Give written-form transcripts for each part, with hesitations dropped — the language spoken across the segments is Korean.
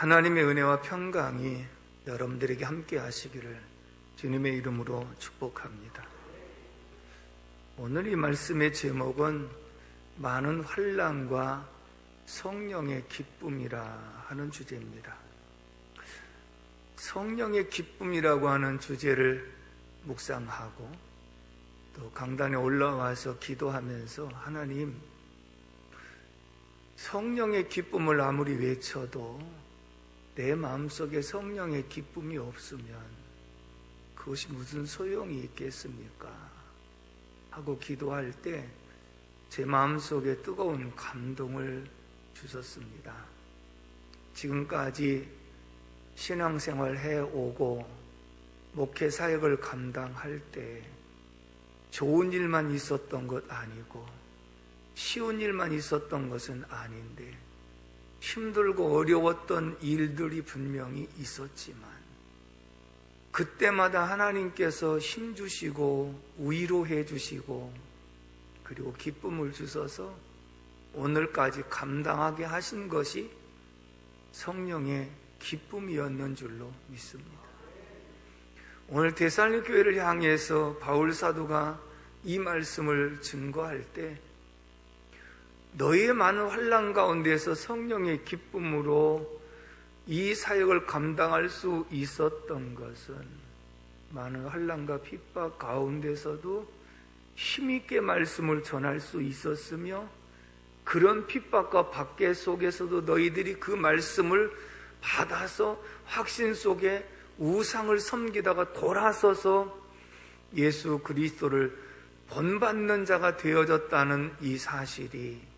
하나님의 은혜와 평강이 여러분들에게 함께 하시기를 주님의 이름으로 축복합니다. 오늘 이 말씀의 제목은 많은 환난과 성령의 기쁨이라 하는 주제입니다. 성령의 기쁨이라고 하는 주제를 묵상하고 또 강단에 올라와서 기도하면서 하나님, 성령의 기쁨을 아무리 외쳐도 내 마음속에 성령의 기쁨이 없으면 그것이 무슨 소용이 있겠습니까? 하고 기도할 때 제 마음속에 뜨거운 감동을 주셨습니다. 지금까지 신앙생활 해오고 목회 사역을 감당할 때 좋은 일만 있었던 것 아니고 쉬운 일만 있었던 것은 아닌데 힘들고 어려웠던 일들이 분명히 있었지만 그때마다 하나님께서 힘주시고 위로해 주시고 그리고 기쁨을 주셔서 오늘까지 감당하게 하신 것이 성령의 기쁨이었는 줄로 믿습니다. 오늘 데살로니가 교회를 향해서 바울 사도가 이 말씀을 증거할 때 너희의 많은 환난 가운데서 성령의 기쁨으로 이 사역을 감당할 수 있었던 것은 많은 환난과 핍박 가운데서도 힘있게 말씀을 전할 수 있었으며 그런 핍박과 박해 속에서도 너희들이 그 말씀을 받아서 확신 속에 우상을 섬기다가 돌아서서 예수 그리스도를 본받는 자가 되어졌다는 이 사실이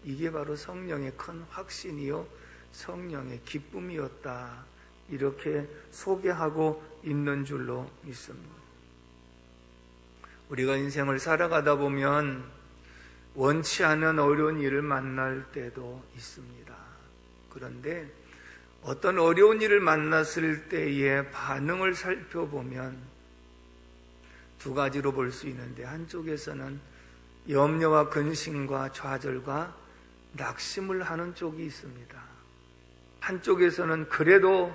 이게 바로 성령의 큰 확신이요 성령의 기쁨이었다, 이렇게 소개하고 있는 줄로 믿습니다. 우리가 인생을 살아가다 보면 원치 않은 어려운 일을 만날 때도 있습니다. 그런데 어떤 어려운 일을 만났을 때의 반응을 살펴보면 두 가지로 볼 수 있는데, 한쪽에서는 염려와 근심과 좌절과 낙심을 하는 쪽이 있습니다. 한쪽에서는 그래도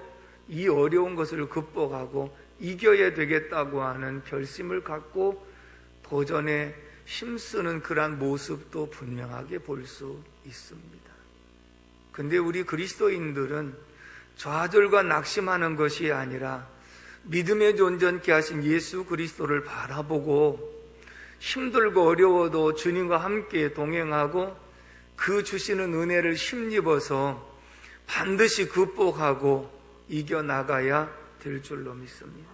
이 어려운 것을 극복하고 이겨야 되겠다고 하는 결심을 갖고 도전에 힘쓰는 그러한 모습도 분명하게 볼 수 있습니다. 근데 우리 그리스도인들은 좌절과 낙심하는 것이 아니라 믿음의 존전케 하신 예수 그리스도를 바라보고 힘들고 어려워도 주님과 함께 동행하고 그 주시는 은혜를 힘입어서 반드시 극복하고 이겨나가야 될 줄로 믿습니다.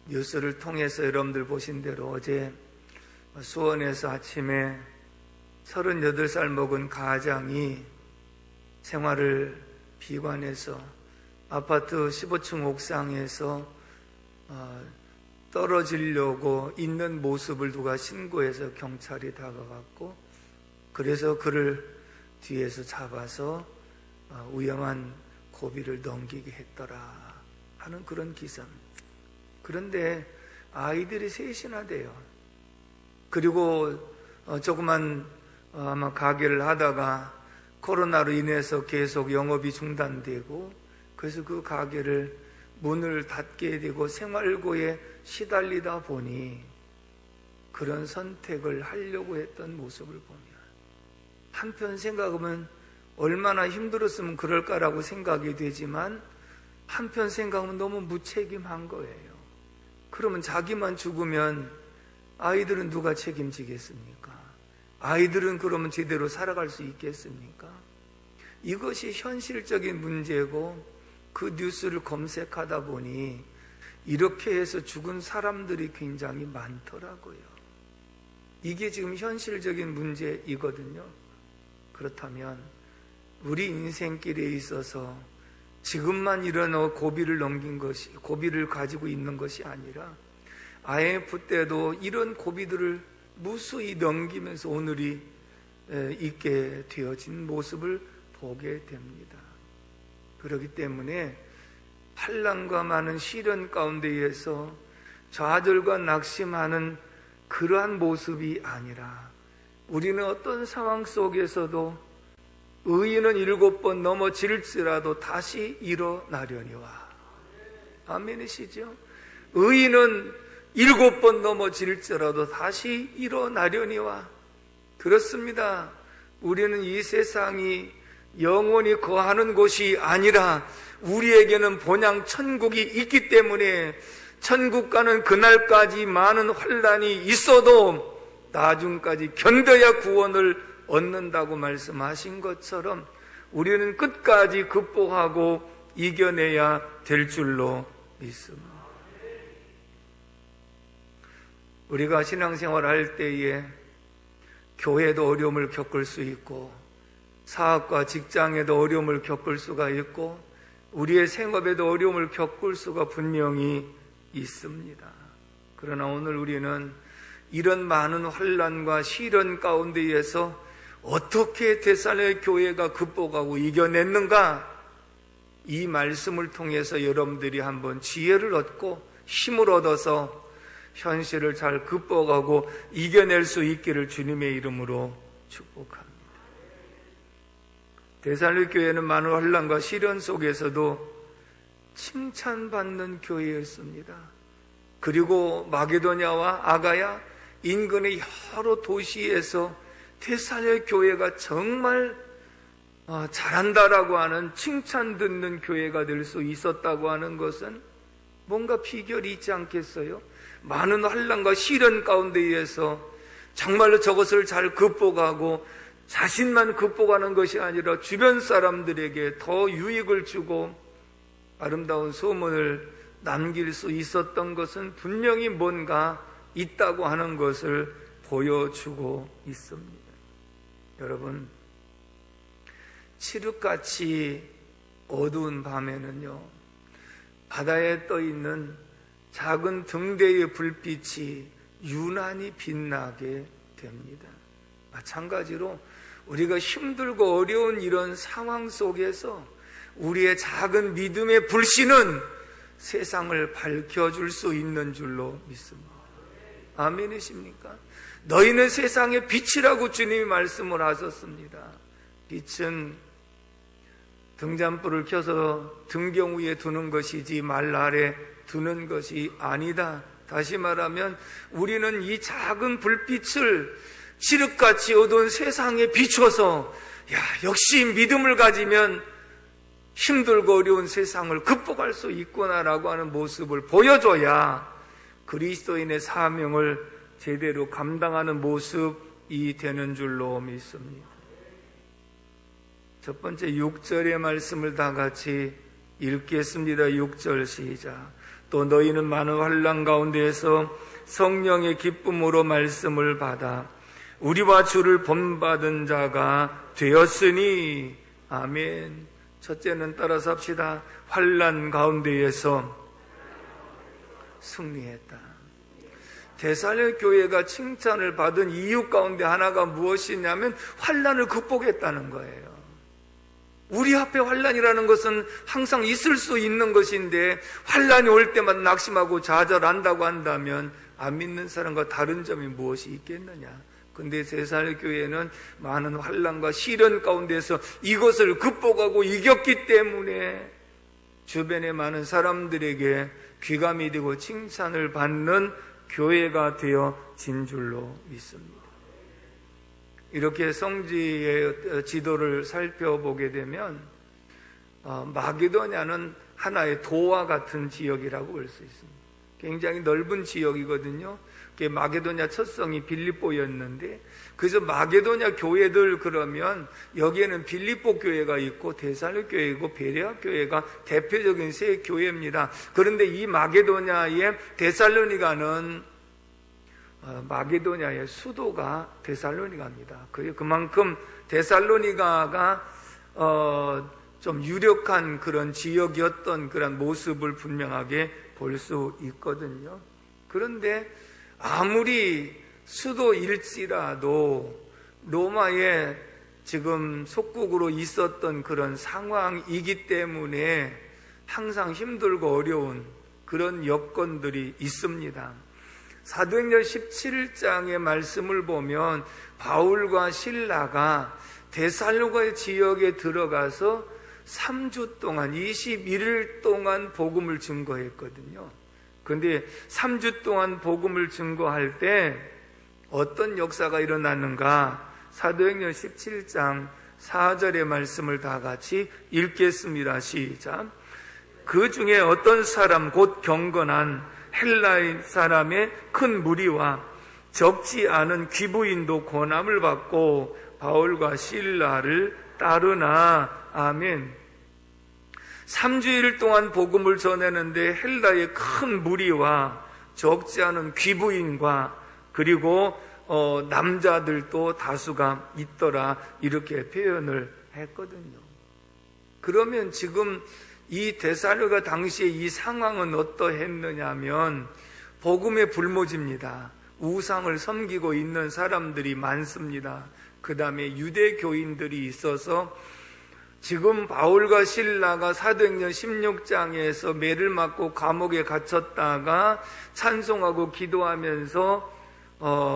뉴스를 통해서 여러분들 보신 대로 어제 수원에서 아침에 38살 먹은 가장이 생활을 비관해서 아파트 15층 옥상에서 떨어지려고 있는 모습을 누가 신고해서 경찰이 다가갔고, 그래서 그를 뒤에서 잡아서 위험한 고비를 넘기게 했더라 하는 그런 기사입니다. 그런데 아이들이 셋이나 돼요. 그리고 조그만 아마 가게를 하다가 코로나로 인해서 계속 영업이 중단되고, 그래서 그 가게를 문을 닫게 되고 생활고에 시달리다 보니 그런 선택을 하려고 했던 모습을 보면 한편 생각하면 얼마나 힘들었으면 그럴까라고 생각이 되지만 한편 생각하면 너무 무책임한 거예요. 그러면 자기만 죽으면 아이들은 누가 책임지겠습니까? 아이들은 그러면 제대로 살아갈 수 있겠습니까? 이것이 현실적인 문제고, 그 뉴스를 검색하다 보니 이렇게 해서 죽은 사람들이 굉장히 많더라고요. 이게 지금 현실적인 문제이거든요. 그렇다면 우리 인생길에 있어서 지금만 이런 고비를 넘긴 것이, 고비를 가지고 있는 것이 아니라 IMF 때도 이런 고비들을 무수히 넘기면서 오늘이 있게 되어진 모습을 보게 됩니다. 그렇기 때문에 환난과 많은 시련 가운데에서 좌절과 낙심하는 그러한 모습이 아니라 우리는 어떤 상황 속에서도 의인은 7번 넘어질지라도 다시 일어나려니와. 아멘이시죠? 의인은 7번 넘어질지라도 다시 일어나려니와. 그렇습니다. 우리는 이 세상이 영원히 거하는 곳이 아니라 우리에게는 본향 천국이 있기 때문에 천국 가는 그날까지 많은 환난이 있어도 나중까지 견뎌야 구원을 얻는다고 말씀하신 것처럼 우리는 끝까지 극복하고 이겨내야 될 줄로 믿습니다. 우리가 신앙생활 할 때에 교회도 어려움을 겪을 수 있고 사업과 직장에도 어려움을 겪을 수가 있고 우리의 생업에도 어려움을 겪을 수가 분명히 있습니다. 그러나 오늘 우리는 이런 많은 환난과 시련 가운데에서 어떻게 데살로니가 교회가 극복하고 이겨냈는가, 이 말씀을 통해서 여러분들이 한번 지혜를 얻고 힘을 얻어서 현실을 잘 극복하고 이겨낼 수 있기를 주님의 이름으로 축복합니다. 데살로니가 교회는 많은 환난과 시련 속에서도 칭찬받는 교회였습니다. 그리고 마게도냐와 아가야 인근의 여러 도시에서 데살로니가 교회가 정말 잘한다라고 하는 칭찬 듣는 교회가 될 수 있었다고 하는 것은 뭔가 비결이 있지 않겠어요? 많은 환난과 시련 가운데에서 정말로 저것을 잘 극복하고 자신만 극복하는 것이 아니라 주변 사람들에게 더 유익을 주고 아름다운 소문을 남길 수 있었던 것은 분명히 뭔가 있다고 하는 것을 보여주고 있습니다. 여러분, 칠흑같이 어두운 밤에는요, 바다에 떠있는 작은 등대의 불빛이 유난히 빛나게 됩니다. 마찬가지로 우리가 힘들고 어려운 이런 상황 속에서 우리의 작은 믿음의 불씨는 세상을 밝혀줄 수 있는 줄로 믿습니다. 아멘이십니까? 너희는 세상의 빛이라고 주님이 말씀을 하셨습니다. 빛은 등잔불을 켜서 등경 위에 두는 것이지 말 아래 두는 것이 아니다. 다시 말하면 우리는 이 작은 불빛을 칠흑같이 어두운 세상에 비춰서 역시 믿음을 가지면 힘들고 어려운 세상을 극복할 수 있구나라고 하는 모습을 보여줘야 그리스도인의 사명을 제대로 감당하는 모습이 되는 줄로 믿습니다. 첫 번째 6절의 말씀을 다 같이 읽겠습니다. 6절 시작. 또 너희는 많은 환난 가운데에서 성령의 기쁨으로 말씀을 받아 우리와 주를 본받은 자가 되었으니. 아멘. 첫째는 따라서 합시다. 환난 가운데에서 승리했다. 데살로니가 교회가 칭찬을 받은 이유 가운데 하나가 무엇이냐면 환난을 극복했다는 거예요. 우리 앞에 환난이라는 것은 항상 있을 수 있는 것인데 환난이 올 때마다 낙심하고 좌절한다고 한다면 안 믿는 사람과 다른 점이 무엇이 있겠느냐. 근데 데살로니가 교회는 많은 환난과 시련 가운데서 이것을 극복하고 이겼기 때문에 주변의 많은 사람들에게 귀감이 되고 칭찬을 받는 교회가 되어진 줄로 믿습니다. 이렇게 성지의 지도를 살펴보게 되면 마게도냐는 하나의 도와 같은 지역이라고 볼 수 있습니다. 굉장히 넓은 지역이거든요. 마게도냐 첫성이 빌립보였는데, 그래서 마게도냐 교회들 그러면 여기에는 빌립보 교회가 있고 데살로니가 교회이고 베레아 교회가 대표적인 세 교회입니다. 그런데 이 마게도냐의 데살로니가는 마게도냐의 수도가 데살로니가입니다. 그만큼 데살로니가가 좀 유력한 그런 지역이었던 그런 모습을 분명하게 볼 수 있거든요. 그런데 아무리 수도일지라도 로마의 지금 속국으로 있었던 그런 상황이기 때문에 항상 힘들고 어려운 그런 여건들이 있습니다. 사도행전 17장의 말씀을 보면 바울과 실라가 데살로가 지역에 들어가서 3주 동안 21일 동안 복음을 증거했거든요. 그런데 3주 동안 복음을 증거할 때 어떤 역사가 일어났는가? 사도행전 17장 4절의 말씀을 다 같이 읽겠습니다. 시작. 그 중에 어떤 사람 곧 경건한 헬라인 사람의 큰 무리와 적지 않은 귀부인도 고난을 받고 바울과 실라를 따르나. 아멘. 3주일 동안 복음을 전했는데 헬라의 큰 무리와 적지 않은 귀부인과 그리고 남자들도 다수가 있더라, 이렇게 표현을 했거든요. 그러면 지금 이 데살로가 당시에 이 상황은 어떠했느냐면 복음의 불모지입니다. 우상을 섬기고 있는 사람들이 많습니다. 그 다음에 유대교인들이 있어서 지금 바울과 실라가 사도행전 16장에서 매를 맞고 감옥에 갇혔다가 찬송하고 기도하면서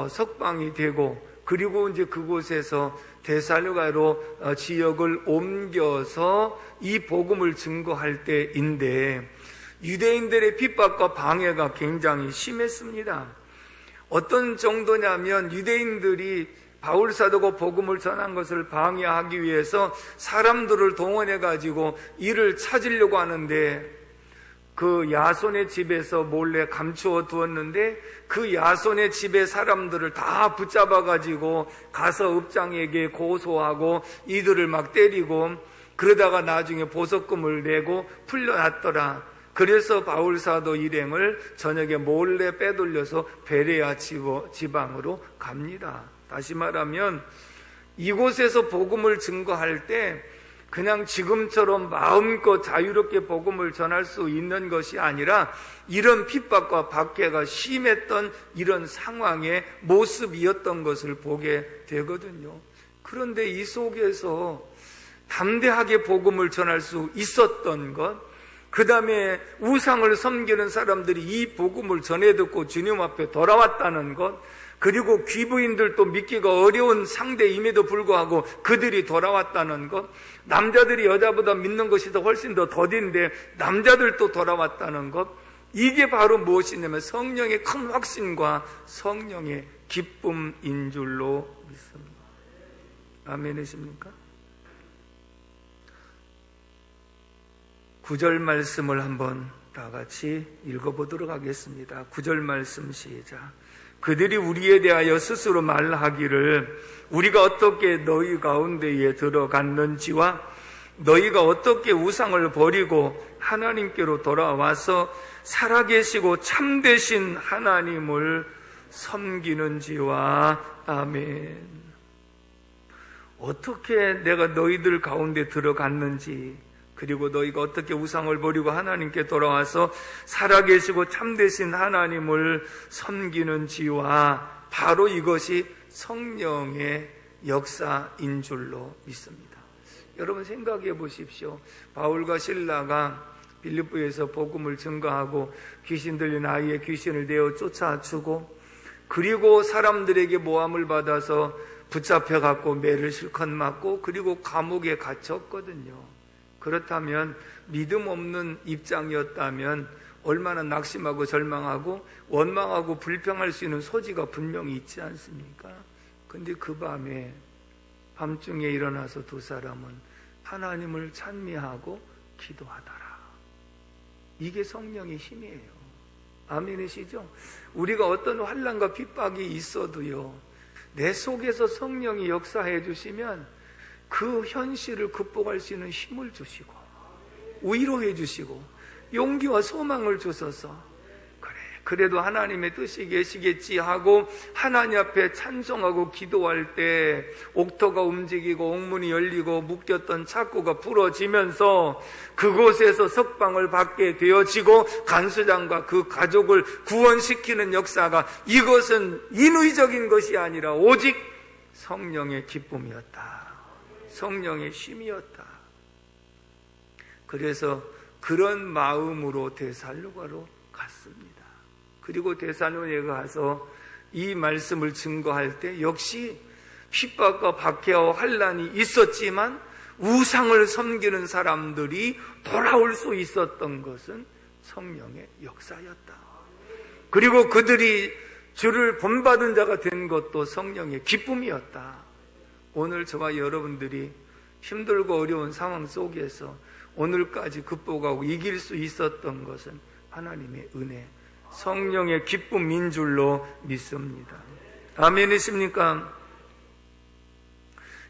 석방이 되고, 그리고 이제 그곳에서 데살로가로 지역을 옮겨서 이 복음을 증거할 때인데 유대인들의 핍박과 방해가 굉장히 심했습니다. 어떤 정도냐면 유대인들이 바울 사도가 복음을 전한 것을 방해하기 위해서 사람들을 동원해 가지고 이를 찾으려고 하는데 그 야손의 집에서 몰래 감추어 두었는데 그 야손의 집의 사람들을 다 붙잡아 가지고 가서 읍장에게 고소하고 이들을 막 때리고, 그러다가 나중에 보석금을 내고 풀려났더라. 그래서 바울 사도 일행을 저녁에 몰래 빼돌려서 베레아 지방으로 갑니다. 다시 말하면 이곳에서 복음을 증거할 때 그냥 지금처럼 마음껏 자유롭게 복음을 전할 수 있는 것이 아니라 이런 핍박과 박해가 심했던 이런 상황의 모습이었던 것을 보게 되거든요. 그런데 이 속에서 담대하게 복음을 전할 수 있었던 것, 그 다음에 우상을 섬기는 사람들이 이 복음을 전해 듣고 주님 앞에 돌아왔다는 것, 그리고 귀부인들도 믿기가 어려운 상대임에도 불구하고 그들이 돌아왔다는 것, 남자들이 여자보다 믿는 것이 더 훨씬 더 더딘데 남자들도 돌아왔다는 것, 이게 바로 무엇이냐면 성령의 큰 확신과 성령의 기쁨인 줄로 믿습니다. 아멘이십니까? 9절 말씀을 한번 다 같이 읽어보도록 하겠습니다. 9절 말씀 시작. 그들이 우리에 대하여 스스로 말하기를 우리가 어떻게 너희 가운데에 들어갔는지와 너희가 어떻게 우상을 버리고 하나님께로 돌아와서 살아계시고 참되신 하나님을 섬기는지와. 아멘. 어떻게 내가 너희들 가운데 들어갔는지, 그리고 너희가 어떻게 우상을 버리고 하나님께 돌아와서 살아계시고 참되신 하나님을 섬기는지와, 바로 이것이 성령의 역사인 줄로 믿습니다. 여러분 생각해 보십시오. 바울과 실라가 빌립보에서 복음을 증거하고 귀신 들린 아이의 귀신을 내어 쫓아주고, 그리고 사람들에게 모함을 받아서 붙잡혀갖고 매를 실컷 맞고, 그리고 감옥에 갇혔거든요. 그렇다면 믿음 없는 입장이었다면 얼마나 낙심하고 절망하고 원망하고 불평할 수 있는 소지가 분명히 있지 않습니까? 근데 그 밤중에 일어나서 두 사람은 하나님을 찬미하고 기도하더라. 이게 성령의 힘이에요. 아멘이시죠? 우리가 어떤 환난과 핍박이 있어도요, 내 속에서 성령이 역사해 주시면 그 현실을 극복할 수 있는 힘을 주시고 위로해 주시고 용기와 소망을 주셔서 그래도 하나님의 뜻이 계시겠지 하고 하나님 앞에 찬송하고 기도할 때 옥토가 움직이고 옥문이 열리고 묶였던 착고가 풀어지면서 그곳에서 석방을 받게 되어지고 간수장과 그 가족을 구원시키는 역사가, 이것은 인위적인 것이 아니라 오직 성령의 기쁨이었다. 성령의 힘이었다. 그래서 그런 마음으로 데살로가로 갔습니다. 그리고 데살로니가에 가서 이 말씀을 증거할 때 역시 핍박과 박해와 환난이 있었지만 우상을 섬기는 사람들이 돌아올 수 있었던 것은 성령의 역사였다. 그리고 그들이 주를 본받은 자가 된 것도 성령의 기쁨이었다. 오늘 저와 여러분들이 힘들고 어려운 상황 속에서 오늘까지 극복하고 이길 수 있었던 것은 하나님의 은혜, 성령의 기쁨인 줄로 믿습니다. 아멘이십니까?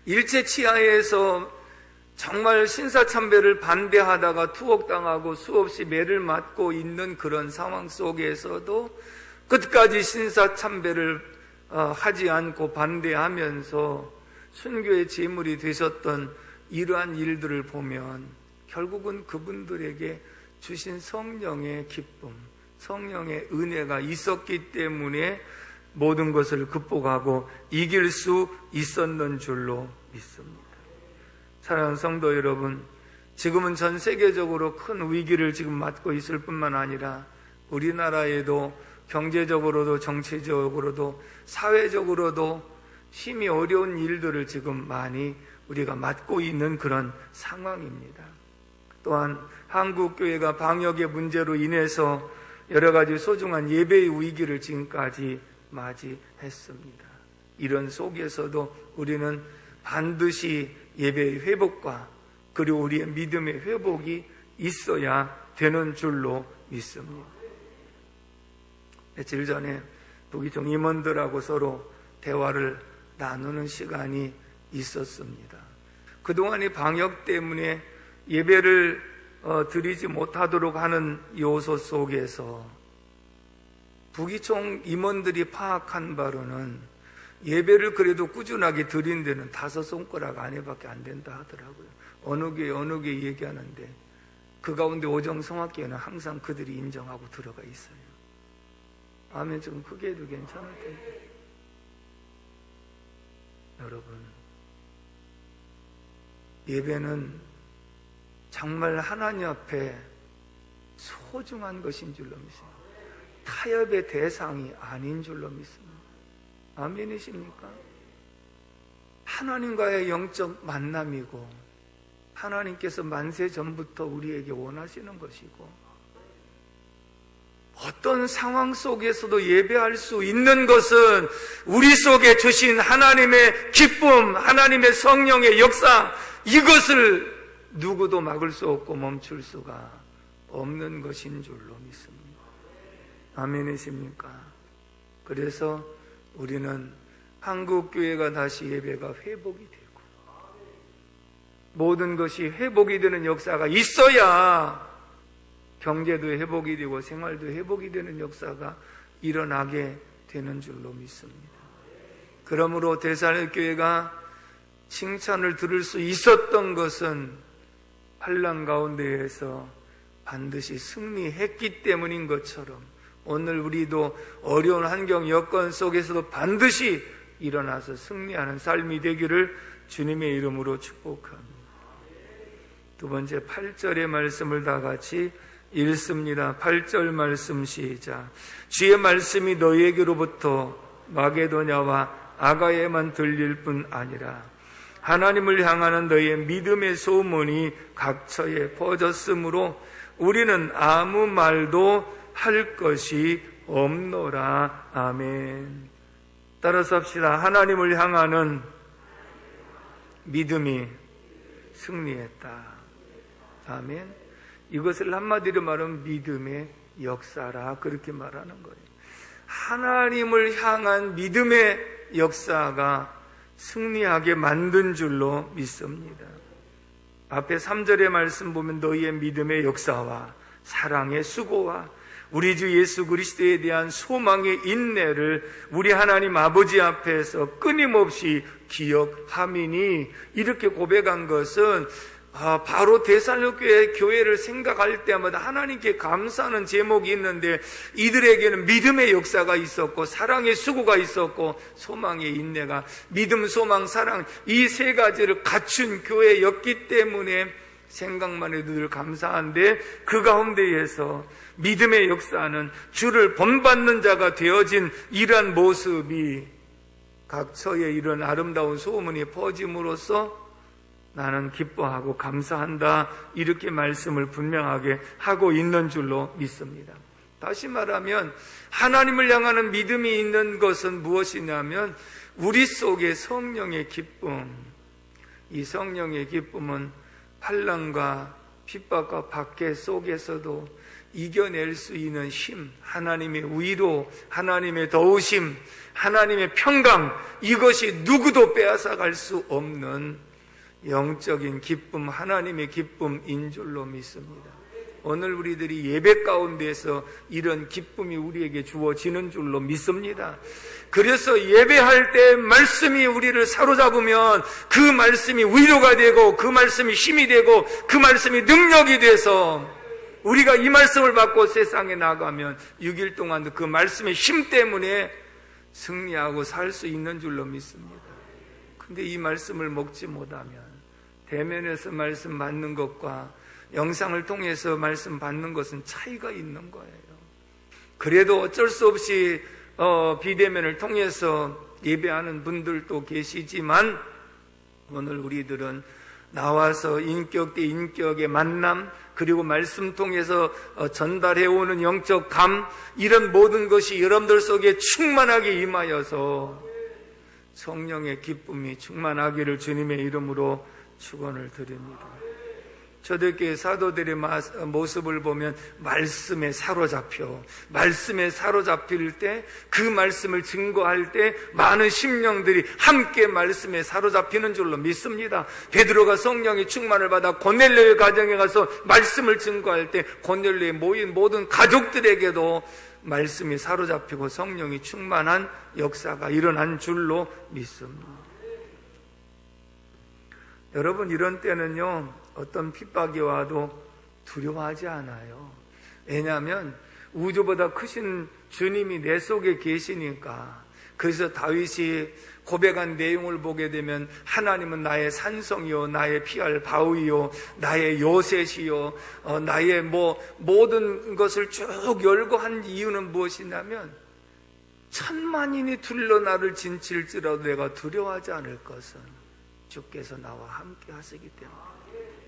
일제치하에서 정말 신사참배를 반대하다가 투옥당하고 수없이 매를 맞고 있는 그런 상황 속에서도 끝까지 신사참배를 하지 않고 반대하면서 순교의 제물이 되셨던 이러한 일들을 보면 결국은 그분들에게 주신 성령의 기쁨, 성령의 은혜가 있었기 때문에 모든 것을 극복하고 이길 수 있었는 줄로 믿습니다. 사랑하는 성도 여러분, 지금은 전 세계적으로 큰 위기를 지금 맞고 있을 뿐만 아니라 우리나라에도 경제적으로도 정치적으로도 사회적으로도 심히 어려운 일들을 지금 많이 우리가 맞고 있는 그런 상황입니다. 또한 한국교회가 방역의 문제로 인해서 여러 가지 소중한 예배의 위기를 지금까지 맞이했습니다. 이런 속에서도 우리는 반드시 예배의 회복과 그리고 우리의 믿음의 회복이 있어야 되는 줄로 믿습니다. 며칠 전에 북이종 임원들하고 서로 대화를 나누는 시간이 있었습니다. 그동안의 방역 때문에 예배를 드리지 못하도록 하는 요소 속에서 북이총 임원들이 파악한 바로는 예배를 그래도 꾸준하게 드린 데는 5손가락 안에밖에 안 된다 하더라고요. 어느 게 얘기하는데 그 가운데 오정성악교회는 항상 그들이 인정하고 들어가 있어요. 아멘. 좀 크게 해도 괜찮을 텐데. 여러분, 예배는 정말 하나님 앞에 소중한 것인 줄로 믿습니다. 타협의 대상이 아닌 줄로 믿습니다. 아멘이십니까? 하나님과의 영적 만남이고 하나님께서 만세 전부터 우리에게 원하시는 것이고 어떤 상황 속에서도 예배할 수 있는 것은 우리 속에 주신 하나님의 기쁨, 하나님의 성령의 역사, 이것을 누구도 막을 수 없고 멈출 수가 없는 것인 줄로 믿습니다. 아멘이십니까? 그래서 우리는 한국교회가 다시 예배가 회복이 되고 모든 것이 회복이 되는 역사가 있어야 경제도 회복이 되고 생활도 회복이 되는 역사가 일어나게 되는 줄로 믿습니다. 그러므로 데살로니가 교회가 칭찬을 들을 수 있었던 것은 환난 가운데에서 반드시 승리했기 때문인 것처럼 오늘 우리도 어려운 환경 여건 속에서도 반드시 일어나서 승리하는 삶이 되기를 주님의 이름으로 축복합니다. 두 번째 8절의 말씀을 다 같이 읽습니다. 8절 말씀 시작. 주의 말씀이 너희에게로부터 마게도냐와 아가야에만 들릴 뿐 아니라 하나님을 향하는 너희의 믿음의 소문이 각처에 퍼졌으므로 우리는 아무 말도 할 것이 없노라. 아멘. 따라서 합시다. 하나님을 향하는 믿음이 승리했다. 아멘. 이것을 한마디로 말하면 믿음의 역사라 그렇게 말하는 거예요. 하나님을 향한 믿음의 역사가 승리하게 만든 줄로 믿습니다. 앞에 3절의 말씀 보면 너희의 믿음의 역사와 사랑의 수고와 우리 주 예수 그리스도에 대한 소망의 인내를 우리 하나님 아버지 앞에서 끊임없이 기억함이니 이렇게 고백한 것은 바로 데살로니가 교회를 생각할 때마다 하나님께 감사하는 제목이 있는데 이들에게는 믿음의 역사가 있었고 사랑의 수고가 있었고 소망의 인내가 믿음, 소망, 사랑 이 세 가지를 갖춘 교회였기 때문에 생각만 해도 늘 감사한데 그 가운데에서 믿음의 역사는 주를 본받는 자가 되어진 이러한 모습이 각처에 이런 아름다운 소문이 퍼짐으로써 나는 기뻐하고 감사한다, 이렇게 말씀을 분명하게 하고 있는 줄로 믿습니다. 다시 말하면 하나님을 향하는 믿음이 있는 것은 무엇이냐면 우리 속에 성령의 기쁨, 이 성령의 기쁨은 환난과 핍박과 박해 속에서도 이겨낼 수 있는 힘, 하나님의 위로, 하나님의 도우심, 하나님의 평강, 이것이 누구도 빼앗아갈 수 없는 영적인 기쁨, 하나님의 기쁨인 줄로 믿습니다. 오늘 우리들이 예배 가운데서 이런 기쁨이 우리에게 주어지는 줄로 믿습니다. 그래서 예배할 때 말씀이 우리를 사로잡으면 그 말씀이 위로가 되고 그 말씀이 힘이 되고 그 말씀이 능력이 돼서 우리가 이 말씀을 받고 세상에 나가면 6일 동안 그 말씀의 힘 때문에 승리하고 살 수 있는 줄로 믿습니다. 근데 이 말씀을 먹지 못하면 대면에서 말씀 받는 것과 영상을 통해서 말씀 받는 것은 차이가 있는 거예요. 그래도 어쩔 수 없이 비대면을 통해서 예배하는 분들도 계시지만 오늘 우리들은 나와서 인격 대 인격의 만남, 그리고 말씀 통해서 전달해오는 영적 감, 이런 모든 것이 여러분들 속에 충만하게 임하여서 성령의 기쁨이 충만하기를 주님의 이름으로 축원을 드립니다. 초대교회 사도들의 모습을 보면 말씀에 사로잡힐 때, 그 말씀을 증거할 때 많은 심령들이 함께 말씀에 사로잡히는 줄로 믿습니다. 베드로가 성령의 충만을 받아 고넬료의 가정에 가서 말씀을 증거할 때 고넬료에 모인 모든 가족들에게도 말씀이 사로잡히고 성령이 충만한 역사가 일어난 줄로 믿습니다. 여러분, 이런 때는요, 어떤 핍박이 와도 두려워하지 않아요. 왜냐하면 우주보다 크신 주님이 내 속에 계시니까. 그래서 다윗이 고백한 내용을 보게 되면 하나님은 나의 산성이요, 나의 피할 바위요, 나의 요새시요, 나의 모든 것을 쭉 열거한 이유는 무엇이냐면 천만인이 둘러 나를 진칠지라도 내가 두려워하지 않을 것은 주께서 나와 함께 하시기 때문에.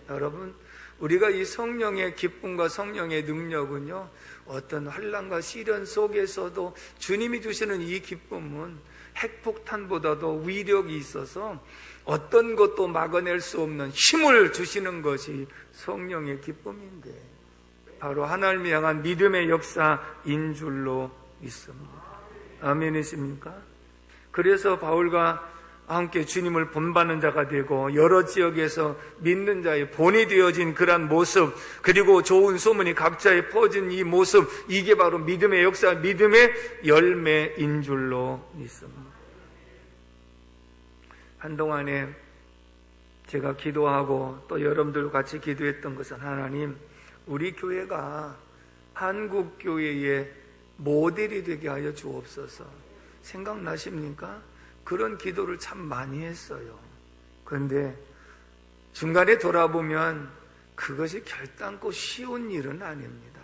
여러분, 우리가 이 성령의 기쁨과 성령의 능력은요, 어떤 환난과 시련 속에서도 주님이 주시는 이 기쁨은 핵폭탄보다도 위력이 있어서 어떤 것도 막아낼 수 없는 힘을 주시는 것이 성령의 기쁨인데, 바로 하나님을 향한 믿음의 역사인 줄로 믿습니다. 아멘이십니까? 그래서 바울과 함께 주님을 본받는 자가 되고 여러 지역에서 믿는 자의 본이 되어진 그러한 모습, 그리고 좋은 소문이 각자에 퍼진 이 모습, 이게 바로 믿음의 역사, 믿음의 열매인 줄로 믿습니다. 한동안에 제가 기도하고 또 여러분들과 같이 기도했던 것은, 하나님, 우리 교회가 한국 교회의 모델이 되게 하여 주옵소서. 생각나십니까? 그런 기도를 참 많이 했어요. 그런데 중간에 돌아보면 그것이 결단코 쉬운 일은 아닙니다.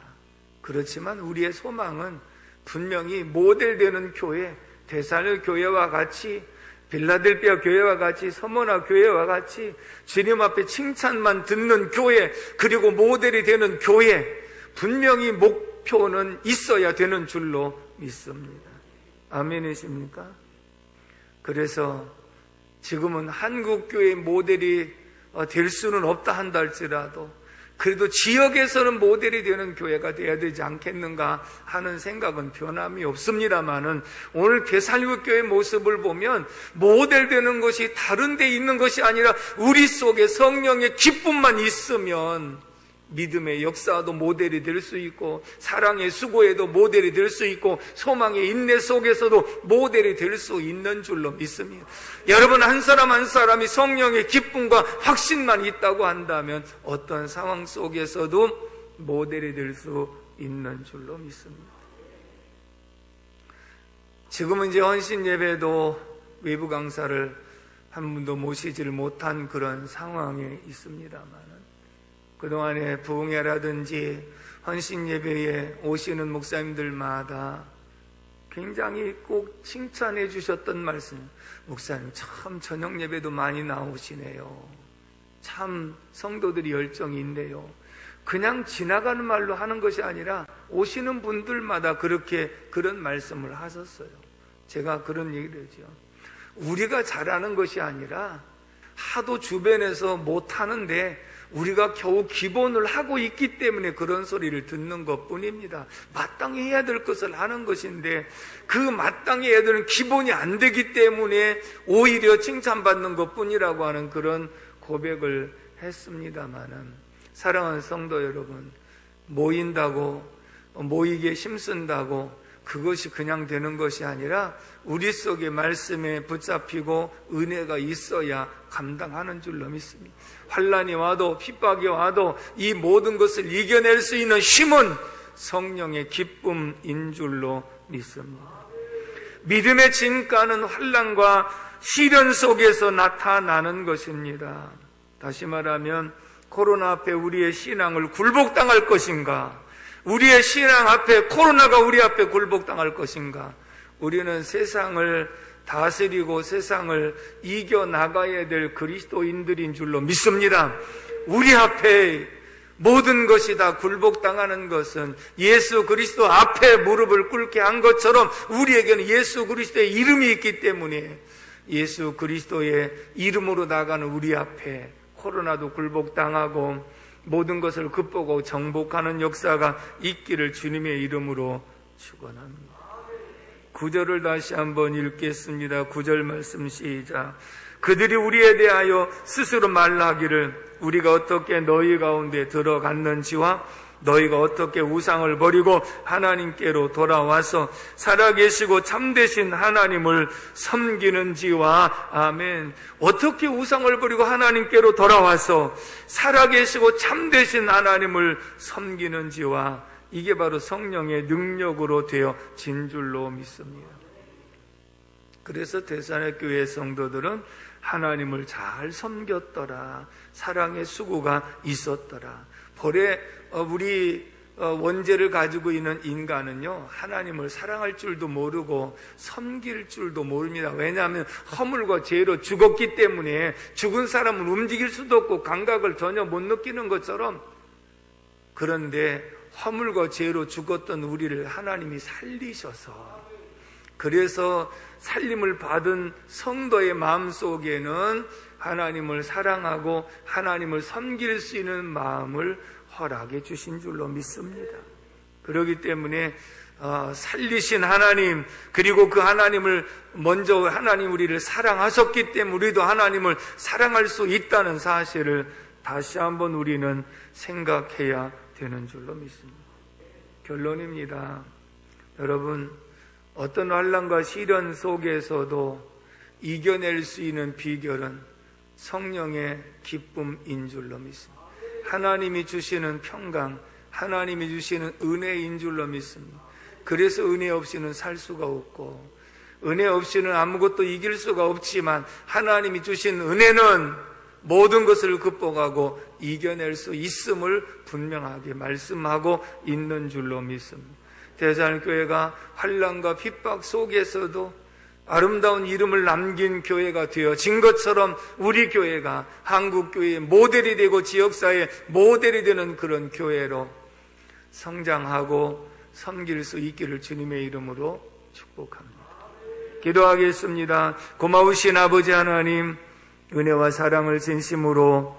그렇지만 우리의 소망은 분명히 모델되는 교회, 데살로 교회와 같이, 빌라델피아 교회와 같이, 서머나 교회와 같이 주님 앞에 칭찬만 듣는 교회, 그리고 모델이 되는 교회, 분명히 목표는 있어야 되는 줄로 믿습니다. 아멘이십니까? 그래서 지금은 한국교회의 모델이 될 수는 없다 한다 할지라도 그래도 지역에서는 모델이 되는 교회가 돼야 되지 않겠는가 하는 생각은 변함이 없습니다만은, 오늘 데살로교회의 모습을 보면 모델되는 것이 다른 데 있는 것이 아니라 우리 속에 성령의 기쁨만 있으면 믿음의 역사도 모델이 될 수 있고, 사랑의 수고에도 모델이 될 수 있고, 소망의 인내 속에서도 모델이 될 수 있는 줄로 믿습니다. 여러분, 한 사람 한 사람이 성령의 기쁨과 확신만 있다고 한다면 어떤 상황 속에서도 모델이 될 수 있는 줄로 믿습니다. 지금은 이제 헌신 예배도 외부 강사를 한 분도 모시지를 못한 그런 상황에 있습니다만, 그동안에 부흥회라든지 헌신 예배에 오시는 목사님들마다 굉장히 꼭 칭찬해 주셨던 말씀, 목사님 참 저녁 예배도 많이 나오시네요. 참 성도들이 열정이 있네요. 그냥 지나가는 말로 하는 것이 아니라 오시는 분들마다 그런 말씀을 하셨어요. 제가 그런 얘기를 했죠. 우리가 잘하는 것이 아니라 하도 주변에서 못하는데 우리가 겨우 기본을 하고 있기 때문에 그런 소리를 듣는 것뿐입니다. 마땅히 해야 될 것을 하는 것인데 그 마땅히 해야 되는 기본이 안 되기 때문에 오히려 칭찬받는 것뿐이라고 하는 그런 고백을 했습니다마는, 사랑하는 성도 여러분, 모인다고, 모이게 힘쓴다고 그것이 그냥 되는 것이 아니라 우리 속에 말씀에 붙잡히고 은혜가 있어야 감당하는 줄로 믿습니다. 환난이 와도 핍박이 와도 이 모든 것을 이겨낼 수 있는 힘은 성령의 기쁨인 줄로 믿습니다. 믿음의 진가는 환난과 시련 속에서 나타나는 것입니다. 다시 말하면 코로나 앞에 우리의 신앙을 굴복당할 것인가? 우리의 신앙 앞에 코로나가 우리 앞에 굴복당할 것인가? 우리는 세상을 다스리고 세상을 이겨나가야 될 그리스도인들인 줄로 믿습니다. 우리 앞에 모든 것이 다 굴복당하는 것은 예수 그리스도 앞에 무릎을 꿇게 한 것처럼 우리에게는 예수 그리스도의 이름이 있기 때문에 예수 그리스도의 이름으로 나가는 우리 앞에 코로나도 굴복당하고 모든 것을 극복하고 정복하는 역사가 있기를 주님의 이름으로 축원합니다. 9절을 다시 한번 읽겠습니다. 9절 말씀 시작. 그들이 우리에 대하여 스스로 말하기를 우리가 어떻게 너희 가운데 들어갔는지와 너희가 어떻게 우상을 버리고 하나님께로 돌아와서 살아계시고 참되신 하나님을 섬기는지와, 아멘. 어떻게 우상을 버리고 하나님께로 돌아와서 살아계시고 참되신 하나님을 섬기는지와, 이게 바로 성령의 능력으로 되어진 줄로 믿습니다. 그래서 데살로니가 교회 성도들은 하나님을 잘 섬겼더라, 사랑의 수고가 있었더라. 볼에 우리 원죄를 가지고 있는 인간은요, 하나님을 사랑할 줄도 모르고 섬길 줄도 모릅니다. 왜냐하면 허물과 죄로 죽었기 때문에 죽은 사람은 움직일 수도 없고 감각을 전혀 못 느끼는 것처럼, 그런데 허물과 죄로 죽었던 우리를 하나님이 살리셔서, 그래서 살림을 받은 성도의 마음속에는 하나님을 사랑하고 하나님을 섬길 수 있는 마음을 허락해 주신 줄로 믿습니다. 그렇기 때문에 살리신 하나님, 그리고 그 하나님을 먼저 하나님 우리를 사랑하셨기 때문에 우리도 하나님을 사랑할 수 있다는 사실을 다시 한번 우리는 생각해야 되는 줄로 믿습니다. 결론입니다. 여러분, 어떤 환난과 시련 속에서도 이겨낼 수 있는 비결은 성령의 기쁨인 줄로 믿습니다. 하나님이 주시는 평강, 하나님이 주시는 은혜인 줄로 믿습니다. 그래서 은혜 없이는 살 수가 없고, 은혜 없이는 아무것도 이길 수가 없지만 하나님이 주신 은혜는 모든 것을 극복하고 이겨낼 수 있음을 분명하게 말씀하고 있는 줄로 믿습니다. 데살로니가 교회가 환난과 핍박 속에서도 아름다운 이름을 남긴 교회가 되어진 것처럼 우리 교회가 한국교회의 모델이 되고 지역사회의 모델이 되는 그런 교회로 성장하고 섬길 수 있기를 주님의 이름으로 축복합니다. 기도하겠습니다. 고마우신 아버지 하나님, 은혜와 사랑을 진심으로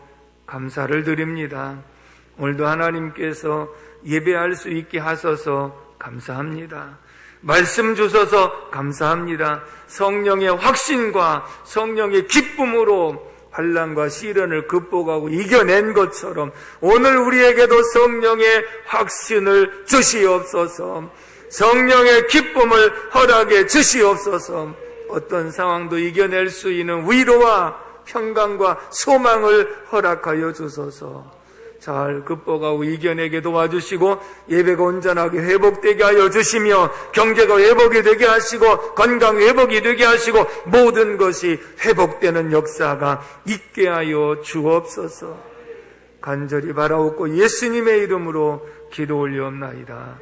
감사를 드립니다. 오늘도 하나님께서 예배할 수 있게 하셔서 감사합니다. 말씀 주셔서 감사합니다. 성령의 확신과 성령의 기쁨으로 환난과 시련을 극복하고 이겨낸 것처럼 오늘 우리에게도 성령의 확신을 주시옵소서, 성령의 기쁨을 허락해 주시옵소서, 어떤 상황도 이겨낼 수 있는 위로와 평강과 소망을 허락하여 주소서, 잘 극복하고 이겨내게 도와주시고 예배가 온전하게 회복되게 하여 주시며 경제가 회복이 되게 하시고 건강 회복이 되게 하시고 모든 것이 회복되는 역사가 있게 하여 주옵소서. 간절히 바라옵고 예수님의 이름으로 기도 올리옵나이다.